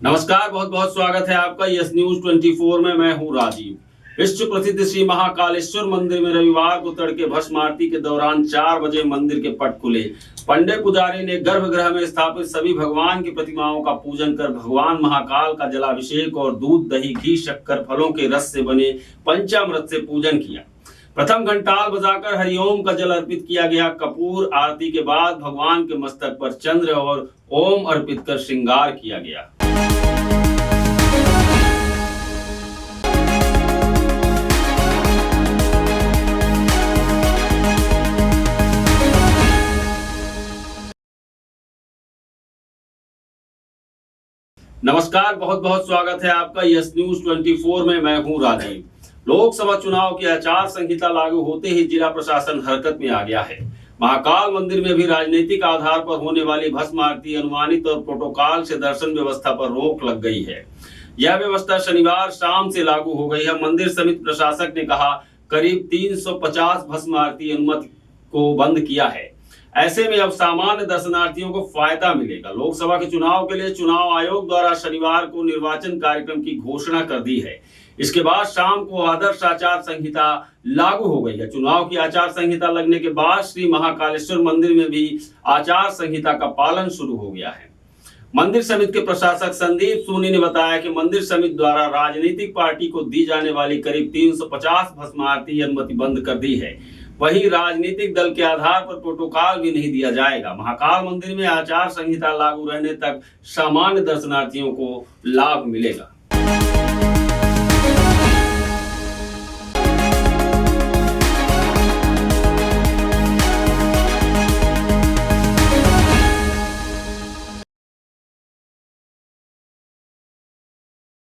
नमस्कार, बहुत बहुत स्वागत है आपका यस न्यूज 24 में। मैं हूं राजीव। विश्व प्रसिद्ध श्री महाकालेश्वर मंदिर में रविवार को तड़के भस्म आरती के दौरान 4 बजे मंदिर के पट खुले। पंडित पुजारी ने गर्भगृह में स्थापित सभी भगवान की प्रतिमाओं का पूजन कर भगवान महाकाल का जलाभिषेक और दूध, दही, घी, शक्कर, फलों के रस से बने पंचामृत से पूजन किया। प्रथम घंटाल बजाकर हरिओम का जल अर्पित किया गया। कपूर आरती के बाद भगवान के मस्तक पर चंद्र और ओम अर्पित कर श्रृंगार किया गया। नमस्कार, बहुत बहुत स्वागत है आपका यस न्यूज 24 में। मैं हूं राजीव। लोकसभा चुनाव की आचार संहिता लागू होते ही जिला प्रशासन हरकत में आ गया है। महाकाल मंदिर में भी राजनीतिक आधार पर होने वाली भस्म आरती अनुमानित और प्रोटोकॉल से दर्शन व्यवस्था पर रोक लग गई है। यह व्यवस्था शनिवार शाम से लागू हो गई है। मंदिर समिति प्रशासक ने कहा करीब 350 भस्म आरती अनुमति को बंद किया है। ऐसे में अब सामान्य दर्शनार्थियों को फायदा मिलेगा। लोकसभा के चुनाव के लिए चुनाव आयोग द्वारा शनिवार को निर्वाचन कार्यक्रम की घोषणा कर दी है। इसके बाद शाम को आदर्श आचार संहिता लागू हो गई है। चुनाव की आचार संहिता लगने के बाद श्री महाकालेश्वर मंदिर में भी आचार संहिता का पालन शुरू हो गया है। मंदिर समिति के प्रशासक संदीप सोनी ने बताया कि मंदिर समिति द्वारा राजनीतिक पार्टी को दी जाने वाली करीब 350 भस्म आरती अनुमति बंद कर दी है। वहीं राजनीतिक दल के आधार पर प्रोटोकॉल भी नहीं दिया जाएगा। महाकाल मंदिर में आचार संहिता लागू रहने तक सामान्य दर्शनार्थियों को लाभ मिलेगा।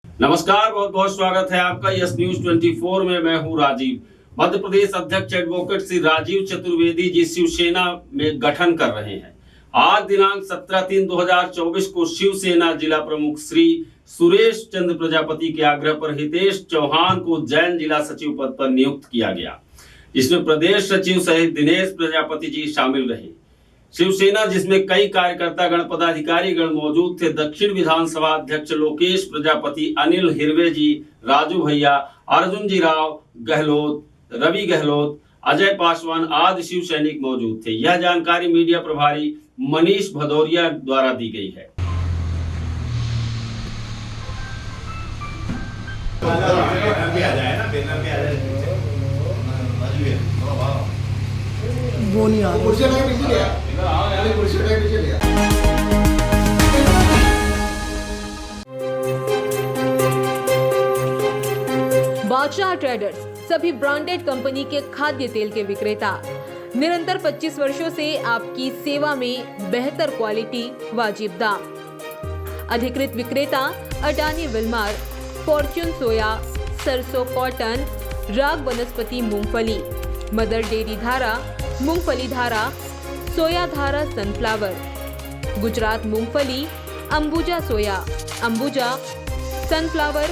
नमस्कार, बहुत बहुत स्वागत है आपका यस न्यूज 24 में। मैं हूं राजीव। मध्य प्रदेश अध्यक्ष एडवोकेट श्री राजीव चतुर्वेदी जी शिवसेना में गठन कर रहे हैं। आज दिनांक 17/3/2024 को शिवसेना जिला प्रमुख श्री सुरेश चंद्र प्रजापति के आग्रह पर हितेश चौहान को जैन जिला सचिव पद पर नियुक्त किया गया, जिसमें प्रदेश सचिव सहित दिनेश प्रजापति जी शामिल रहे। शिवसेना जिसमें कई कार्यकर्ता गण पदाधिकारी गण मौजूद थे। दक्षिण विधानसभा अध्यक्ष लोकेश प्रजापति, अनिल हिरवे जी, राजू भैया, अर्जुन जी राव गहलोत, रवि गहलोत, अजय पासवान आदि शिव सैनिक मौजूद थे। यह जानकारी मीडिया प्रभारी मनीष भदौरिया द्वारा दी गई है। वो नहीं आ बादशाह ट्रेडर्स सभी ब्रांडेड कंपनी के खाद्य तेल के विक्रेता। निरंतर 25 वर्षों से आपकी सेवा में बेहतर क्वालिटी, वाजिब दाम। अधिकृत विक्रेता अडानी विलमार, फॉर्च्यून सोया, सरसों कॉटन, राग वनस्पति मूंगफली, मदर डेयरी धारा, मूंगफली धारा, सोया धारा सनफ्लावर, गुजरात मूंगफली, अंबुजा सोया, अंबुजा सनफ्लावर,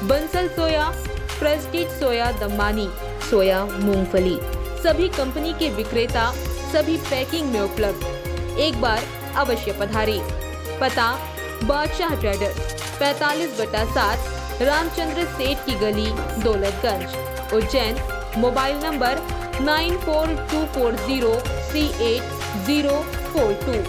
बंसल सोया, प्रेस्टीज सोया दम्मानी, सोया मूंगफली। सभी कंपनी के विक्रेता सभी पैकिंग में उपलब्ध। एक बार अवश्य पधारें। पता बादशाह ट्रेडर्स 45/7 रामचंद्र सेठ की गली, Daulatganj, Ujjain. Mobile number 9424038042।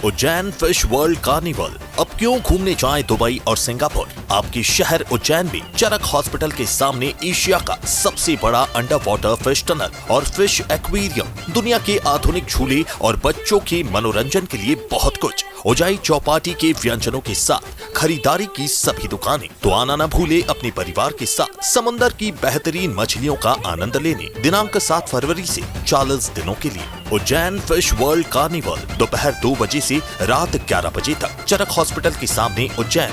Ujjain fish world carnival. अब क्यों घूमने जाएं दुबई और सिंगापुर? आपके शहर उज्जैन में चरक हॉस्पिटल के सामने एशिया का सबसे बड़ा अंडर वाटर फिश टनल और फिश एक्वेरियम, दुनिया के आधुनिक झूले और बच्चों के मनोरंजन के लिए बहुत कुछ। उजाई चौपाटी के व्यंजनों के साथ खरीदारी की सभी दुकानें। तो आना न भूले अपने परिवार के साथ समंदर की बेहतरीन मछलियों का आनंद लेने। दिनांक 7 फरवरी से 40 दिनों के लिए। उज्जैन फिश वर्ल्ड कार्निवल दोपहर 2 बजे से रात 11 बजे तक, चरक हॉस्पिटल के सामने, उज्जैन।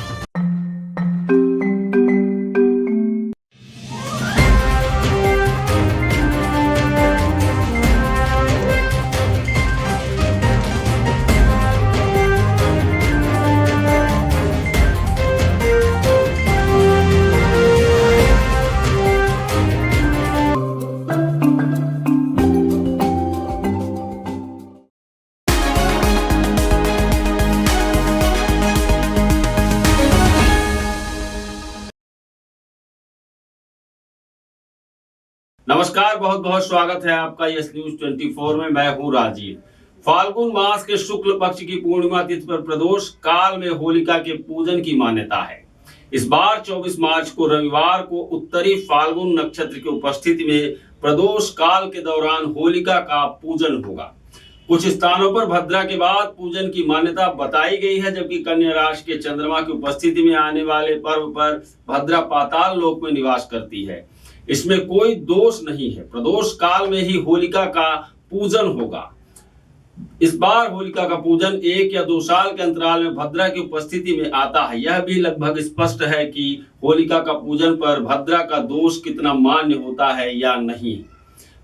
नमस्कार, बहुत बहुत स्वागत है आपका यस न्यूज 24 में। मैं हूं राजीव। फाल्गुन मास के शुक्ल पक्ष की पूर्णिमा तिथि पर प्रदोष काल में होलिका के पूजन की मान्यता है। इस बार 24 मार्च को रविवार को उत्तरी फाल्गुन नक्षत्र की उपस्थिति में प्रदोष काल के दौरान होलिका का पूजन होगा। कुछ स्थानों पर भद्रा के बाद पूजन की मान्यता बताई गई है, जबकि कन्या राशि के चंद्रमा की उपस्थिति में आने वाले पर्व पर भद्रा पाताल लोक में निवास करती है। इसमें कोई दोष नहीं है। प्रदोष काल में ही होलिका का पूजन होगा। इस बार होलिका का पूजन 1 या 2 साल के अंतराल में भद्रा की उपस्थिति में आता है। यह भी लगभग स्पष्ट है कि होलिका का पूजन पर भद्रा का दोष कितना मान्य होता है या नहीं।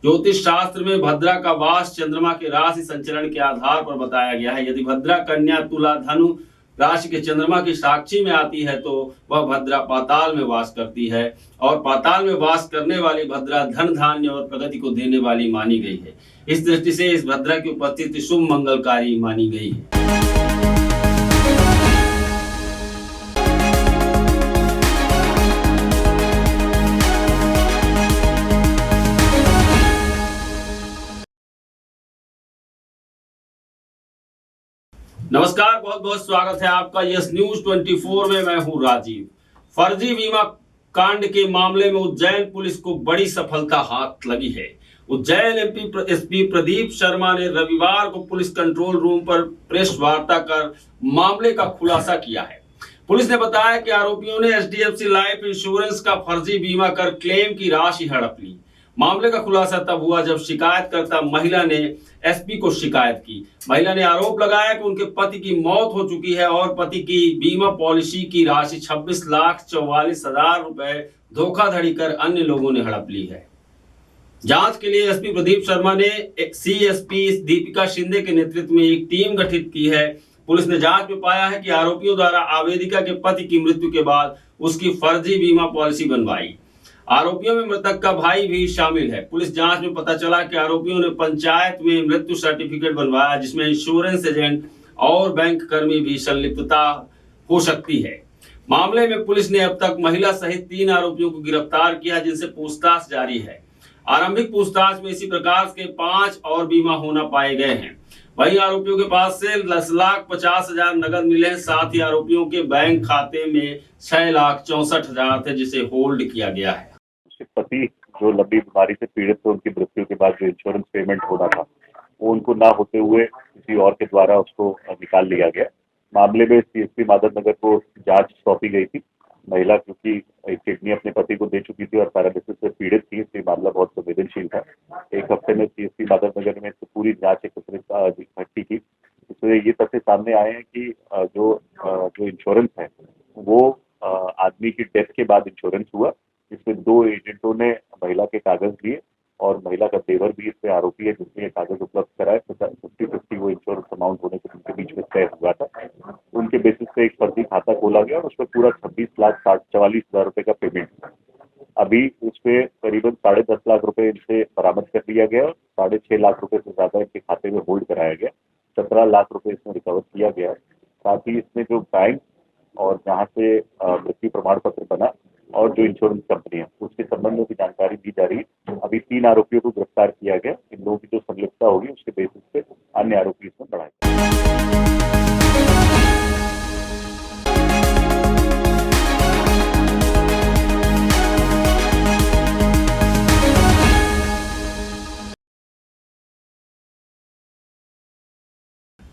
ज्योतिष शास्त्र में भद्रा का वास चंद्रमा के राशि संचरण के आधार पर बताया गया है। यदि भद्रा कन्या तुला धनु राशि के चंद्रमा की साक्षी में आती है तो वह भद्रा पाताल में वास करती है, और पाताल में वास करने वाली भद्रा धन धान्य और प्रगति को देने वाली मानी गई है। इस दृष्टि से इस भद्रा की उपस्थिति शुभ मंगलकारी मानी गई है। नमस्कार, बहुत बहुत स्वागत है आपका यस न्यूज 24 में। मैं हूं राजीव। फर्जी बीमा कांड के मामले में उज्जैन पुलिस को बड़ी सफलता हाथ लगी है। उज्जैन एसपी प्रदीप शर्मा ने रविवार को पुलिस कंट्रोल रूम पर प्रेस वार्ता कर मामले का खुलासा किया है। पुलिस ने बताया कि आरोपियों ने HDFC लाइफ इंश्योरेंस का फर्जी बीमा कर क्लेम की राशि हड़प ली। मामले का खुलासा तब हुआ जब शिकायतकर्ता महिला ने एसपी को शिकायत की। महिला ने आरोप लगाया कि उनके पति की मौत हो चुकी है और पति की बीमा पॉलिसी की राशि 26,44,000 रुपए धोखाधड़ी कर अन्य लोगों ने हड़प ली है। जांच के लिए एसपी प्रदीप शर्मा ने CSP दीपिका शिंदे के नेतृत्व में एक टीम गठित की है। पुलिस ने जांच में पाया है कि आरोपियों द्वारा आवेदिका के पति की मृत्यु के बाद उसकी फर्जी बीमा पॉलिसी बनवाई। आरोपियों में मृतक का भाई भी शामिल है। पुलिस जांच में पता चला कि आरोपियों ने पंचायत में मृत्यु सर्टिफिकेट बनवाया, जिसमें इंश्योरेंस एजेंट और बैंक कर्मी भी संलिप्तता हो सकती है। मामले में पुलिस ने अब तक महिला सहित 3 आरोपियों को गिरफ्तार किया, जिनसे पूछताछ जारी है। आरंभिक पूछताछ में इसी प्रकार के 5 और बीमा होना पाए गए हैं। वहीं आरोपियों के पास से 10,50,000 नगद मिले हैं। साथ ही आरोपियों के बैंक खाते में 6,64,000 थे, जिसे होल्ड किया गया है। पति जो लंबी बीमारी से पीड़ित थे, उनकी मृत्यु के बाद जो इंश्योरेंस पेमेंट होना था वो उनको ना होते हुए किसी और के द्वारा उसको निकाल लिया गया। मामले में CSP माधव नगर को जांच सौंपी गई थी। महिला क्योंकि एक किडनी अपने पति को दे चुकी थी और पैरालिसिस से पीड़ित थी, इसलिए मामला बहुत संवेदनशील था। 1 हफ्ते में CSP माधव नगर में पूरी जांच इकट्ठी की। इसमें ये तथ्य सामने आए हैं कि जो इंश्योरेंस है वो आदमी की डेथ के बाद इंश्योरेंस हुआ, जिसमें 2 एजेंटों ने महिला के कागज दिए और महिला का देवर भी इसमें आरोपी है, जिसने ये कागज उपलब्ध कराए। 50-50 वो इंश्योरेंस अमाउंट होने के उनके बीच में तय हुआ था। उनके बेसिस पे एक फर्जी खाता खोला गया और उसमें पूरा 26,44,000 रुपए का पेमेंट था। अभी उसपे करीबन 10.5 लाख रुपए इनसे बरामद कर लिया गया और 6.5 लाख रुपए से ज्यादा इनके खाते में होल्ड कराया गया। 17 लाख रुपए इसमें रिकवर किया गया। साथ ही इसमें जो बैंक और जहाँ से मृत्यु प्रमाण पत्र बना और जो इंश्योरेंस कंपनी है उसके संबंध में भी जानकारी दी जा रही है। अभी 3 आरोपियों को गिरफ्तार किया गया। इन लोगों की जो संलिप्तता होगी उसके बेसिस पे अन्य आरोपी इसमें बढ़ाए।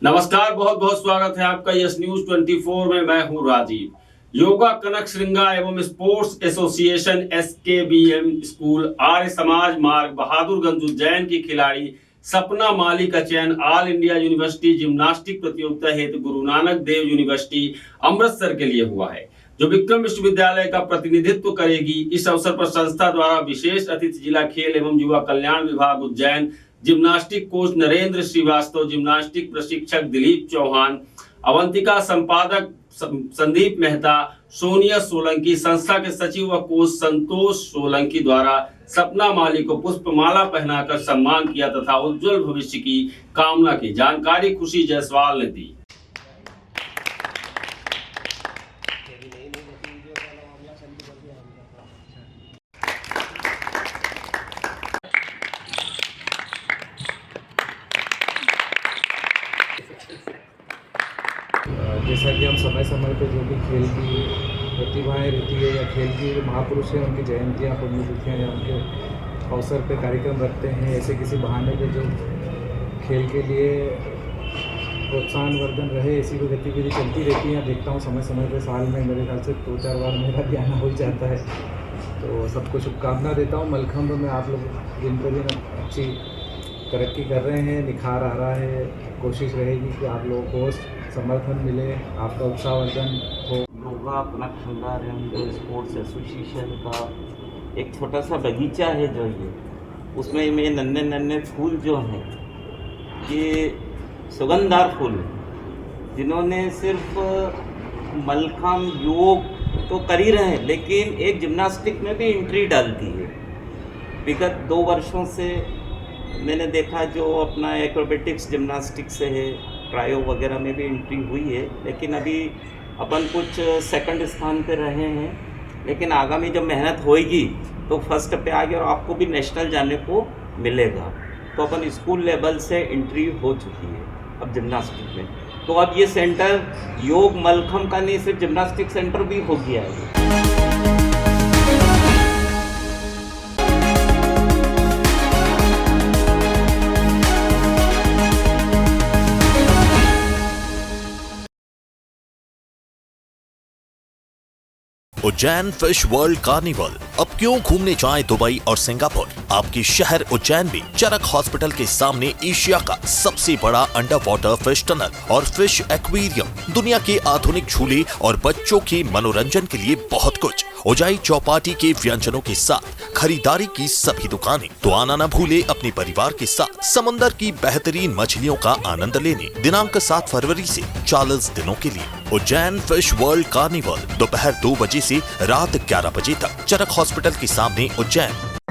नमस्कार, बहुत बहुत स्वागत है आपका यस न्यूज 24 में। मैं हूं राजीव। योगा कनक श्रृंगा एवं sports association SKBM school Arya Samaj मार्ग बहादुरगंज उज्जैन की खिलाड़ी सपना माली का चयन ऑल इंडिया यूनिवर्सिटी जिम्नास्टिक प्रतियोगिता हेतु गुरु नानक देव यूनिवर्सिटी अमृतसर के लिए हुआ है, जो विक्रम विश्वविद्यालय का प्रतिनिधित्व करेगी। इस अवसर पर संस्था द्वारा विशेष अतिथि जिला खेल एवं युवा कल्याण विभाग Ujjain, gymnastic coach Narendra Shrivastava, gymnastic प्रशिक्षक दिलीप चौहान, अवंतिका संपादक संदीप मेहता, सोनिया सोलंकी, संस्था के सचिव व कोच संतोष सोलंकी द्वारा सपना माली को पुष्पमाला पहनाकर सम्मान किया तथा उज्जवल भविष्य की कामना की। जानकारी खुशी जायसवाल ने दी। समय पे जो भी खेल की प्रतिभाएं रहती है या खेल की जो महापुरुष हैं उनकी जयंतियाँ, पुण्यतिथियाँ या उनके अवसर पे कार्यक्रम रखते हैं, ऐसे किसी बहाने पे जो खेल के लिए प्रोत्साहन वर्धन रहे, ऐसी कोई गतिविधि चलती रहती है। देखता हूँ समय समय पे, साल में मेरे ख्याल से 2-4 बार मेरा भी आना हो ही जाता है। तो सबको शुभकामना देता हूँ। मलखंभ में आप लोग दिन पर दिन अच्छी तरक्की कर रहे हैं, निखार आ रहा है। कोशिश रहेगी कि आप लोगों को समर्थन मिले, आपका उत्साहवर्धन हो। योगा अपना खंडार एवं स्पोर्ट्स एसोसिएशन का एक छोटा सा बगीचा है जो ये, उसमें में नन्हे नन्हे फूल जो हैं ये सुगंधदार फूल हैं, जिन्होंने सिर्फ मलखंभ योग तो कर ही रहे हैं लेकिन एक जिम्नास्टिक में भी एंट्री डाल दी है। विगत 2 वर्षों से मैंने देखा जो अपना एक्रोबेटिक्स जिम्नास्टिक से है, ट्रायो वगैरह में भी एंट्री हुई है, लेकिन अभी अपन कुछ सेकंड स्थान पे रहे हैं। लेकिन आगामी जब मेहनत होएगी तो फर्स्ट पे आगे और आपको भी नेशनल जाने को मिलेगा। तो अपन स्कूल लेवल से एंट्री हो चुकी है अब जिम्नास्टिक में। तो अब ये सेंटर योग मलखंभ का नहीं, सिर्फ जिम्नास्टिक सेंटर भी हो गया है। Ujjain fish world carnival. अब क्यों घूमने जाएं दुबई और सिंगापुर? आपके शहर उज्जैन में चरक हॉस्पिटल के सामने एशिया का सबसे बड़ा अंडर वाटर फिश टनल और फिश एक्वेरियम, दुनिया के आधुनिक झूले और बच्चों के मनोरंजन के लिए बहुत कुछ। उजाई चौपाटी के व्यंजनों के साथ खरीदारी की सभी दुकानें। तो आना न भूले अपने परिवार के साथ समंदर की बेहतरीन मछलियों का आनंद लेने। दिनांक 7 फरवरी से 40 दिनों के लिए उज्जैन फिश वर्ल्ड कार्निवल, दोपहर 2 बजे से रात 11 बजे तक, चरक हॉस्पिटल के सामने, उज्जैन।